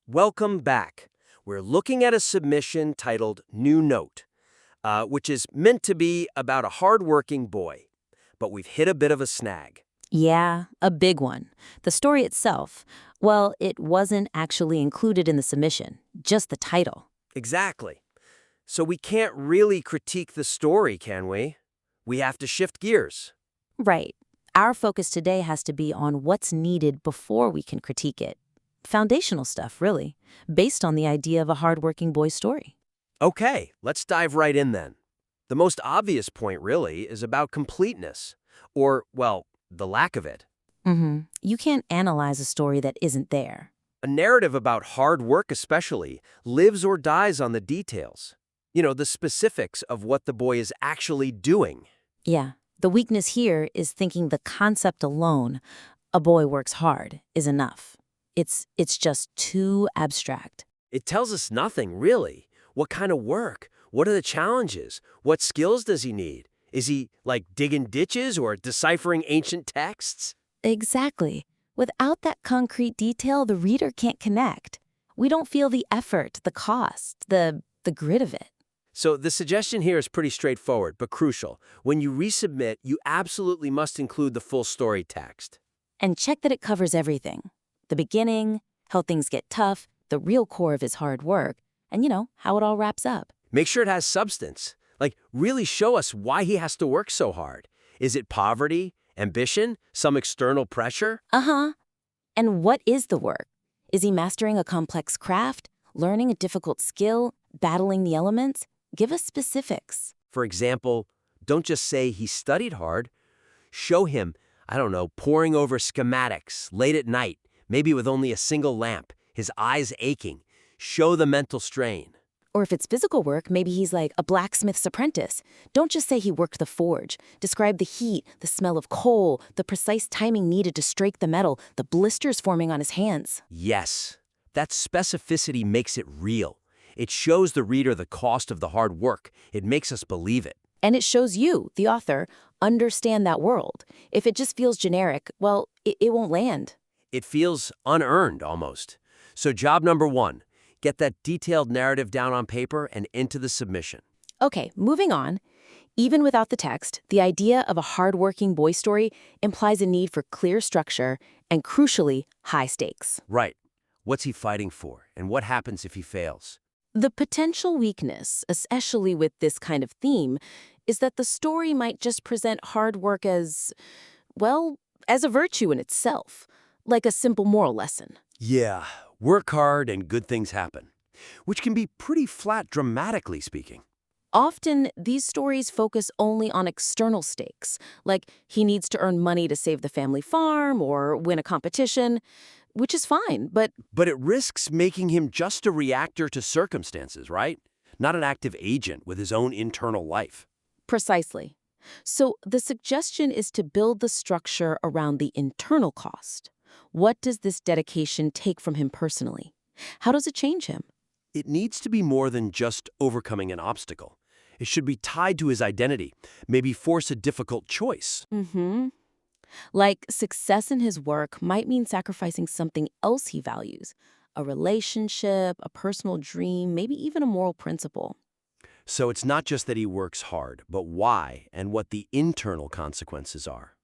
Welcome back. We're looking at a submission titled New Note, which is meant to be about a hardworking boy. But we've hit a bit of a snag. Yeah, a big one. The story itself, well, it wasn't actually included in the submission, just the title. Exactly. So we can't really critique the story, can we? We have to shift gears. Right. Our focus today has to be on what's needed before we can critique it. Foundational stuff, really, based on the idea of a hardworking boy's story. Okay, let's dive right in then. The most obvious point, really, is about completeness. Or, well, the lack of it. You can't analyze a story that isn't there. A narrative about hard work especially lives or dies on the details. The specifics of what the boy is actually doing. Yeah, the weakness here is thinking the concept alone, a boy works hard, is enough. It's just too abstract. It tells us nothing, really. What kind of work? What are the challenges? What skills does he need? Is he, like, digging ditches or deciphering ancient texts? Exactly. Without that concrete detail, the reader can't connect. We don't feel the effort, the cost, the grit of it. So the suggestion here is pretty straightforward, but crucial. When you resubmit, you absolutely must include the full story text. And check that it covers everything. The beginning, how things get tough, the real core of his hard work, and how it all wraps up. Make sure it has substance. Like, really show us why he has to work so hard. Is it poverty, ambition, some external pressure? Uh-huh. And what is the work? Is he mastering a complex craft, learning a difficult skill, battling the elements? Give us specifics. For example, don't just say he studied hard. Show him, I don't know, poring over schematics late at night, maybe with only a single lamp, his eyes aching. Show the mental strain. Or if it's physical work, maybe he's like a blacksmith's apprentice. Don't just say he worked the forge. Describe the heat, the smell of coal, the precise timing needed to strike the metal, the blisters forming on his hands. Yes, that specificity makes it real. It shows the reader the cost of the hard work. It makes us believe it. And it shows you, the author, understand that world. If it just feels generic, well, it won't land. It feels unearned, almost. So job number one, get that detailed narrative down on paper and into the submission. Okay, moving on. Even without the text, the idea of a hardworking boy story implies a need for clear structure and, crucially, high stakes. Right. What's he fighting for, and what happens if he fails? The potential weakness, especially with this kind of theme, is that the story might just present hard work as, well, as a virtue in itself, like a simple moral lesson. Yeah, work hard and good things happen, which can be pretty flat dramatically speaking. Often, these stories focus only on external stakes, like he needs to earn money to save the family farm or win a competition, which is fine, but But it risks making him just a reactor to circumstances, right? Not an active agent with his own internal life. precisely. So the suggestion is to build the structure around the internal cost. What does this dedication take from him personally? How does it change him? It needs to be more than just overcoming an obstacle. It should be tied to his identity, maybe force a difficult choice. Like success in his work might mean sacrificing something else he values, a relationship, a personal dream, maybe even a moral principle. So it's not just that he works hard, but why and what the internal consequences are.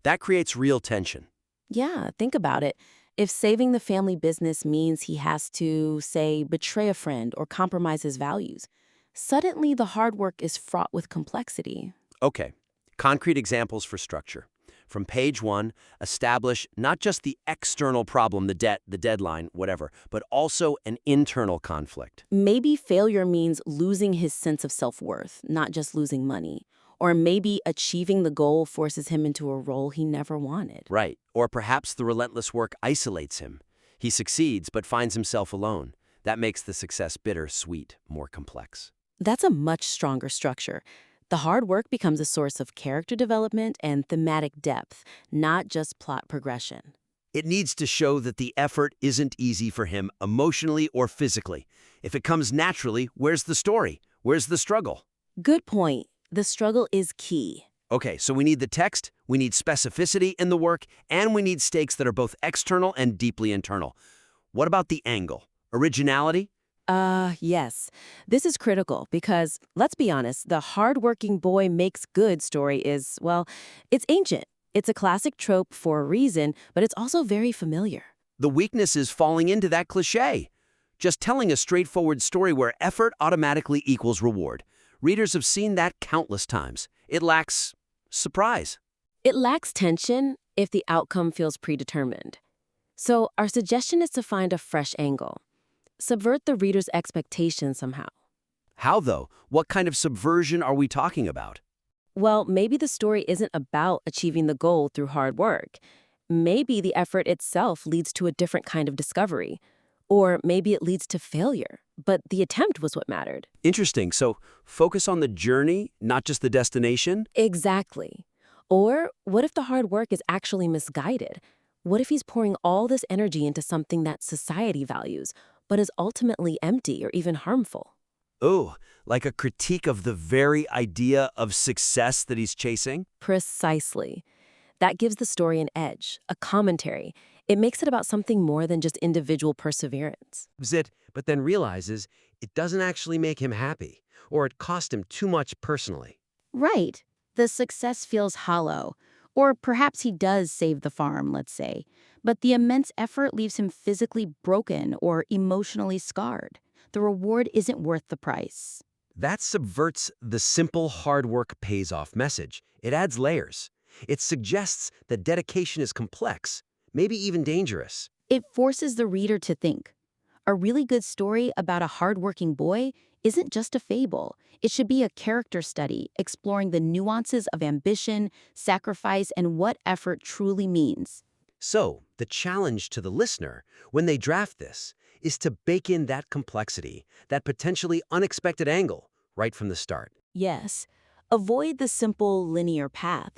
That creates real tension. Yeah, think about it. If saving the family business means he has to, say, betray a friend or compromise his values, suddenly the hard work is fraught with complexity. Okay, concrete examples for structure. From page one, establish not just the external problem, the debt, the deadline, whatever, but also an internal conflict. Maybe failure means losing his sense of self-worth, not just losing money. Or maybe achieving the goal forces him into a role he never wanted. Right. Or perhaps the relentless work isolates him. He succeeds but finds himself alone. That makes the success bitter, sweet, more complex. That's a much stronger structure. The hard work becomes a source of character development and thematic depth, not just plot progression. It needs to show that the effort isn't easy for him emotionally or physically. If it comes naturally, where's the story? Where's the struggle? Good point. The struggle is key. Okay, so we need the text, we need specificity in the work, and we need stakes that are both external and deeply internal. What about the angle? Originality? Yes. This is critical because, let's be honest, the hardworking boy makes good story is, well, it's ancient. It's a classic trope for a reason, but it's also very familiar. The weakness is falling into that cliché. Just telling a straightforward story where effort automatically equals reward. Readers have seen that countless times. It lacks surprise. It lacks tension if the outcome feels predetermined. So, our suggestion is to find a fresh angle. Subvert the reader's expectations somehow. How, though? What kind of subversion are we talking about? Well, maybe the story isn't about achieving the goal through hard work. Maybe the effort itself leads to a different kind of discovery. Or maybe it leads to failure, but the attempt was what mattered. Interesting. So, focus on the journey, not just the destination? Exactly. Or what if the hard work is actually misguided? What if he's pouring all this energy into something that society values, but is ultimately empty or even harmful? Oh, like a critique of the very idea of success that he's chasing? Precisely. That gives the story an edge, a commentary. It makes it about something more than just individual perseverance. But then realizes it doesn't actually make him happy, or it cost him too much personally. Right. The success feels hollow. Or perhaps he does save the farm, let's say. But the immense effort leaves him physically broken or emotionally scarred. The reward isn't worth the price. That subverts the simple hard work pays off message. It adds layers. It suggests that dedication is complex, maybe even dangerous. It forces the reader to think. A really good story about a hardworking boy isn't just a fable. It should be a character study exploring the nuances of ambition, sacrifice, and what effort truly means. So, the challenge to the listener, when they draft this, is to bake in that complexity, that potentially unexpected angle, right from the start. Yes. Avoid the simple linear path.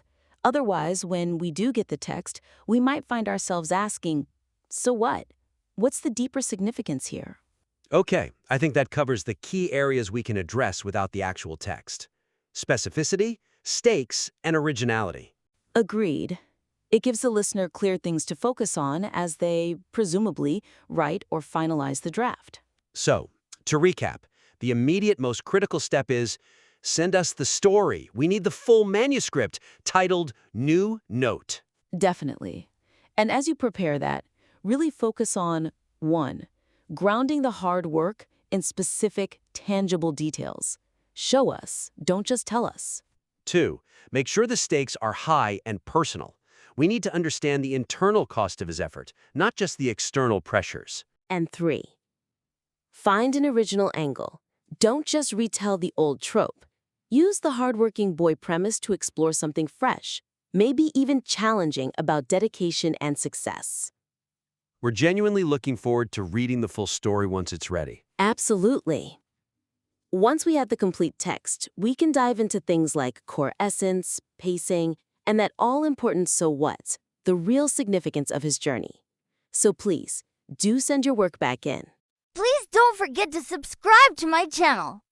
Otherwise, when we do get the text, we might find ourselves asking, so what? What's the deeper significance here? Okay, I think that covers the key areas we can address without the actual text. Specificity, stakes, and originality. Agreed. It gives the listener clear things to focus on as they, presumably, write or finalize the draft. So, to recap, the immediate most critical step is send us the story. We need the full manuscript titled New Note. Definitely. And as you prepare that, really focus on 1. Grounding the hard work in specific, tangible details. Show us, don't just tell us. 2. Make sure the stakes are high and personal. We need to understand the internal cost of his effort, not just the external pressures. And 3. Find an original angle. Don't just retell the old trope. Use the hardworking boy premise to explore something fresh, maybe even challenging about dedication and success. We're genuinely looking forward to reading the full story once it's ready. Absolutely. Once we have the complete text, we can dive into things like core essence, pacing, and that all-important so what, the real significance of his journey. So please, do send your work back in. Please don't forget to subscribe to my channel.